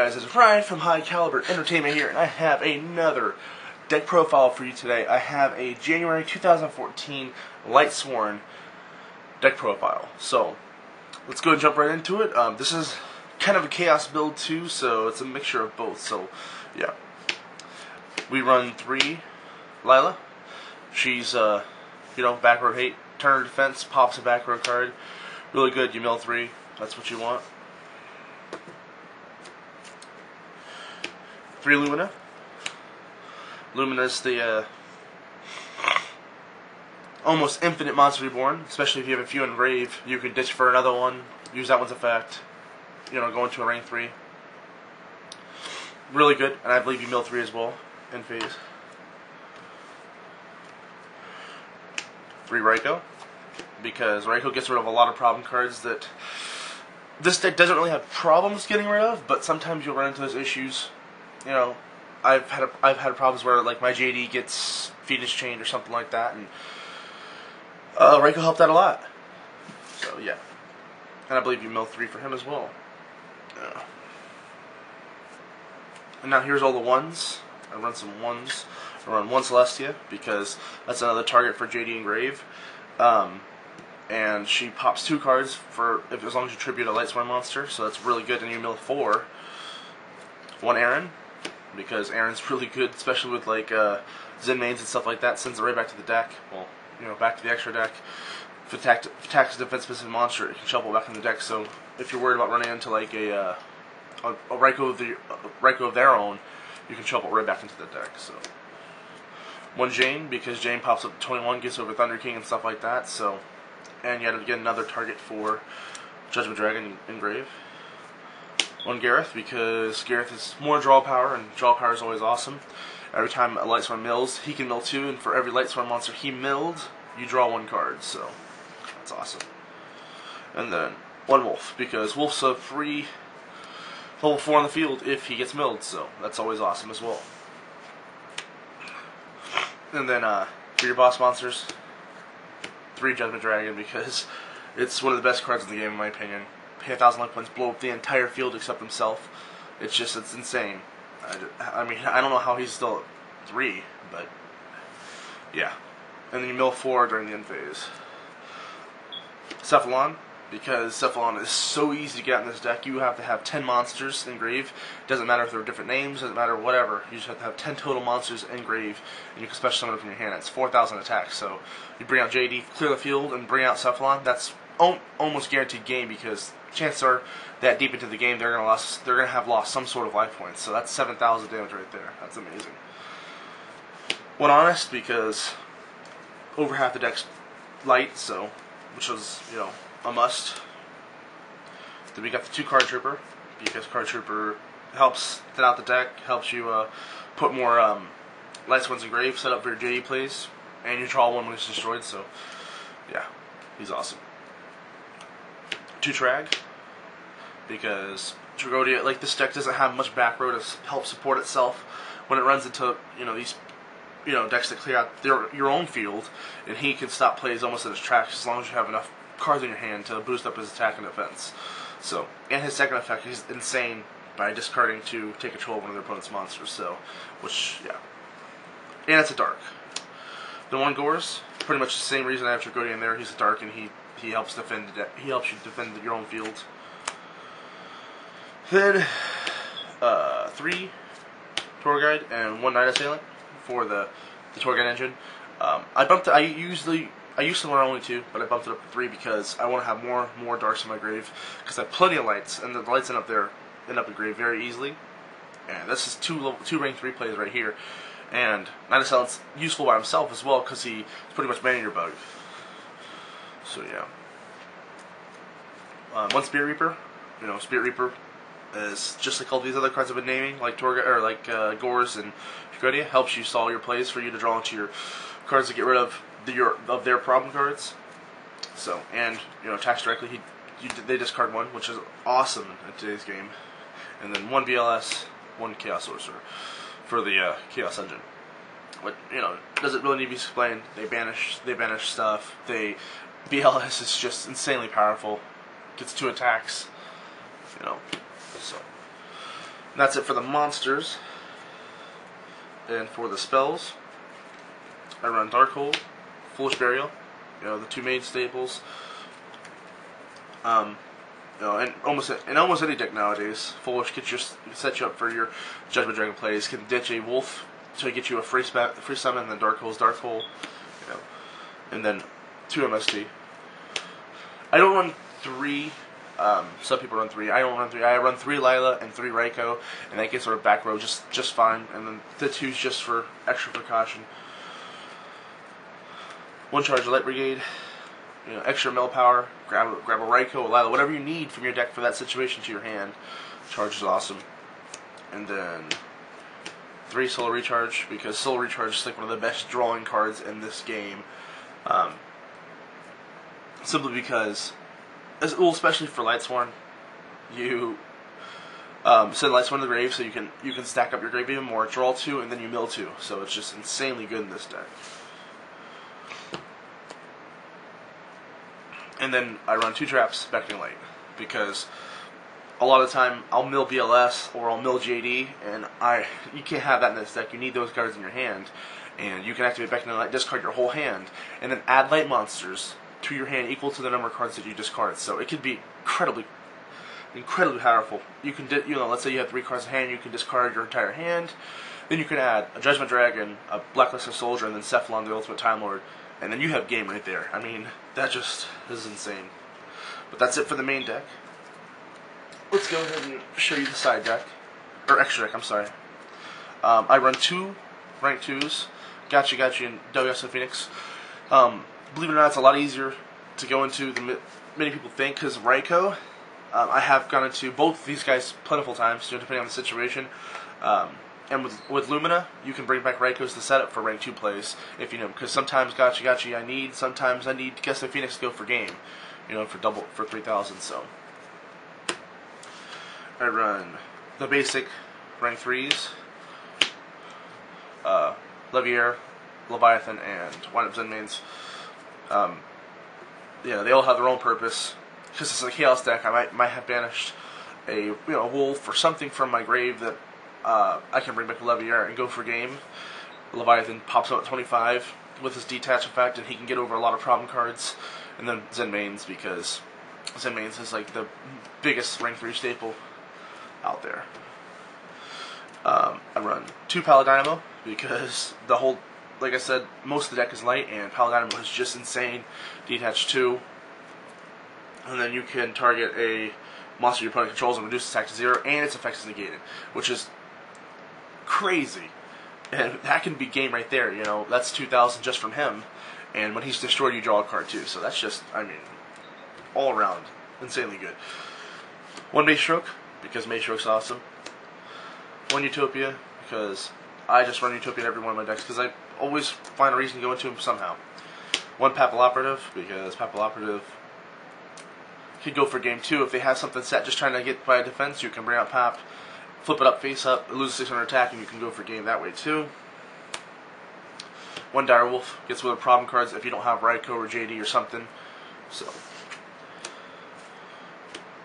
guys? It's Ryan from High Caliber Entertainment here, and I have another deck profile for you today. I have a January 2014 Lightsworn deck profile. So, let's go and jump right into it. This is kind of a chaos build too, so it's a mixture of both. So, yeah. We run 3 Lila. She's, back row hate, turn defense, pops a back row card. Really good, you mill 3. That's what you want. 3 Lumina. Lumina's the almost infinite monster reborn, especially if you have a few in grave. You can ditch for another one, use that one's effect, go into a rank 3. Really good, and I believe you mill 3 as well in phase. 3 Raikou, because Raikou gets rid of a lot of problem cards that this deck doesn't really have problems getting rid of, but sometimes you'll run into those issues. I've had problems where like my JD gets Phoenix chained or something like that, and Raikou helped out a lot. So yeah, and I believe you mill 3 for him as well. And now here's all the ones. I run some ones. I run 1 Celestia because that's another target for JD and Grave. And she pops 2 cards for as long as you tribute a Lightsworn monster, so that's really good. And you mill 4. 1 Aaron, because Aaron's really good, especially with like Zen mains and stuff like that. Sends it right back to the deck. Well, back to the extra deck. If it attacks a defense specific monster, it can shuffle back in the deck. So if you're worried about running into like a Raikou of their own, you can shuffle right back into the deck. So 1 Jane, because Jane pops up to 21, gets over Thunder King and stuff like that. So, and you have to get another target for Judgment Dragon in grave. 1 Gareth, because Gareth is more draw power, and draw power is always awesome. Every time a Lightsworn mills, he can mill 2, and for every Lightsworn monster he milled, you draw 1 card, so that's awesome. And then 1 Wolf, because Wolf's a free level 4 on the field if he gets milled, so that's always awesome as well. And then for your boss monsters, 3 Judgment Dragon, because it's one of the best cards in the game in my opinion. Pay 1,000 life points, blow up the entire field except himself. It's insane. I mean, I don't know how he's still at 3, but yeah. And then you mill 4 during the end phase. Cephalon, because Cephalon is so easy to get in this deck. You have to have 10 monsters in grave. Doesn't matter if they're different names, doesn't matter whatever. You just have to have 10 total monsters in grave, and you can special summon them from your hand. It's 4,000 attacks. So you bring out JD, clear the field, and bring out Cephalon. That's almost guaranteed game, because chances are that deep into the game they're gonna have lost some sort of life points. So that's 7,000 damage right there. That's amazing. 1 Honest, because over half the deck's light, so which was a must. Then we got the 2 Card Trooper, because Card Trooper helps thin out the deck, helps you put more Lightsworns in grave, set up for your JD plays, and you draw 1 when it's destroyed. So yeah, he's awesome. 2 Trag, because Tragodia, like this deck doesn't have much back row to help support itself when it runs into these decks that clear out your own field, and he can stop plays almost in his tracks as long as you have enough cards in your hand to boost up his attack and defense. So, and his second effect is insane by discarding to take control of one of their opponent's monsters. So, which and it's a dark. The 1 Gores, pretty much the same reason I have Tragodia in there. He's a dark, and he helps defend. He helps you defend your own field. Then 3 Tour Guide and 1 Night Assailant for the Tour Guide engine. I used to run only 2, but I bumped it up to 3 because I want to have more darks in my grave, because I have plenty of lights, and the lights end up in grave very easily. And this is 2 rank 3 plays right here. And Night Assailant's useful by himself as well, because he's pretty much banning your bug. So yeah. 1 Spirit Reaper. Spirit Reaper is just like all these other cards I've been naming, like Gores and Tragodia. Helps you solve your plays for you to draw into your cards to get rid of their problem cards. So, and attacks directly. They discard 1, which is awesome in today's game. And then 1 BLS, 1 Chaos Sorcerer for the Chaos engine. But doesn't really need to be explained. They banish stuff. BLS is just insanely powerful. Gets 2 attacks. So And that's it for the monsters. And for the spells, I run Darkhold, Foolish Burial, the two main staples. In almost any deck nowadays, Foolish set you up for your Judgment Dragon plays. Can ditch a Wolf to get you a free summon, and then Darkhold's Darkhold, and then 2 MST. I don't run 3. Some people run 3. I don't run 3. I run 3 Lila and 3 Raikou, and that gets sort of back row just fine. And then the 2's just for extra precaution. 1 charge of Light Brigade, extra mill power. Grab a Raikou, a Lila, whatever you need from your deck for that situation to your hand. Charge is awesome. And then 3 Solar Recharge, because Solar Recharge is like one of the best drawing cards in this game. Simply because, especially for Lightsworn, you send Lightsworn to the grave, so you can stack up your grave even more, draw 2, and then you mill 2. So it's just insanely good in this deck. And then I run 2 traps, Beckoning Light, because a lot of the time I'll mill BLS or I'll mill JD, and you can't have that in this deck. You need those cards in your hand, and you can activate Beckoning Light, discard your whole hand, and then add light monsters to your hand equal to the number of cards that you discard. So it could be incredibly powerful. You can, let's say you have 3 cards in hand, you can discard your entire hand. Then you can add a Judgment Dragon, a Blacklisted Soldier, and then Cephalon, the Ultimate Time Lord, and then you have game right there. I mean, that just is insane. But that's it for the main deck. Let's go ahead and show you the side deck, or extra deck. I'm sorry. I run 2 rank 2s, Gotcha, and Delgado Phoenix. Believe it or not, it's a lot easier to go into than many people think, because Raikou, I have gone into both these guys plentiful times, depending on the situation. And with Lumina, you can bring back Raikou as the setup for rank 2 plays, if you know, because sometimes Gotcha sometimes I need Delgado Phoenix to go for game, for 3,000. So I run the basic rank 3s, Levier, Leviathan, and Wind Up Zen Mains. They all have their own purpose. Because it's a Chaos deck, I might have banished a wolf or something from my grave that I can bring back Levier and go for game. Leviathan pops out at 25 with his detach effect, and he can get over a lot of problem cards. And then Zen Mains, because Zen Mains is like the biggest rank 3 staple out there. I run 2 Paladynamo, because like I said, most of the deck is light, and Paladynamo is just insane. Detach 2. And then you can target a monster your opponent controls and reduce its attack to 0, and its effect is negated, which is crazy. And that can be game right there, that's 2,000 just from him. And when he's destroyed, you draw a card too. So that's just, all around, insanely good. 1 Mace Stroke, because Mace Stroke's awesome. 1 Utopia, because I just run Utopia in every one of my decks, because I always find a reason to go into him somehow. 1 Papal Operative, because Papal Operative could go for game 2. If they have something set just trying to get by a defense, you can bring out Pap, flip it up face up, lose 600 attack, and you can go for game that way too. 1 Direwolf gets rid of problem cards if you don't have Raikou or JD or something. So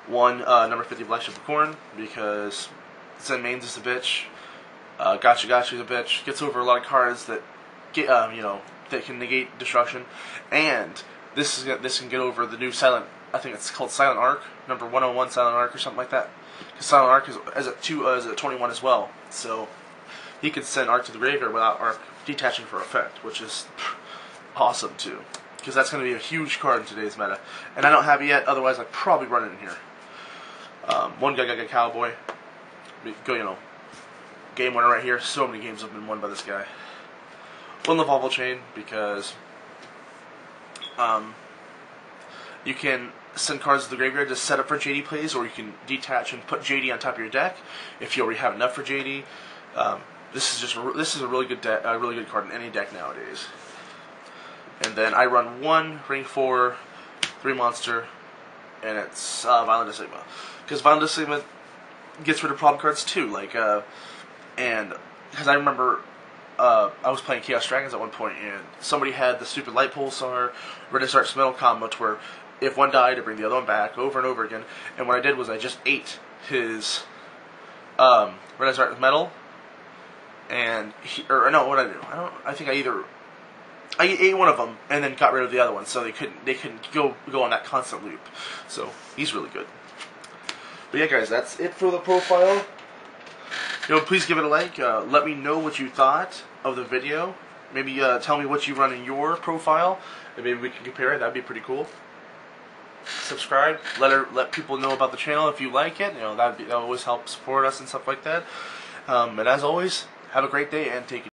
1 number 50 Black Ship of Corn, because Zen Mains is a bitch. Gotcha is a bitch. Gets over a lot of cards that get that can negate destruction, and this can get over the new Silent. I think it's called Silent Arc, number 101 Silent Arc or something like that. Because Silent Arc is at 21 as well. So he could send Arc to the graveyard without Arc detaching for effect, which is awesome too. Because that's going to be a huge card in today's meta. And I don't have it yet, otherwise I'd probably run it in here. 1 Gaga Cowboy. Game winner right here. So many games have been won by this guy. 1 Lavalval Chain, because you can send cards to the graveyard to set up for JD plays, or you can detach and put JD on top of your deck if you already have enough for JD. This is a really good card in any deck nowadays. And then I run 1 Ring 4, 3 monster, and it's Violent Sigma, because Violent Sigma gets rid of problem cards too. And because I remember I was playing Chaos Dragons at one point, and somebody had the stupid Light Pulsar, Redis Arch Metal combo, to where if one died, to bring the other one back over and over again. And what I did was I just ate his Where did I start with metal? And or no, what did I do? I think I ate one of them and then got rid of the other one, so they couldn't go on that constant loop. So he's really good. But yeah, guys, that's it for the profile. Please give it a like. Let me know what you thought of the video. Maybe tell me what you run in your profile, and maybe we can compare it. That'd be pretty cool. Subscribe. Let people know about the channel if you like it. That always helps support us and stuff like that. And as always, have a great day and take it.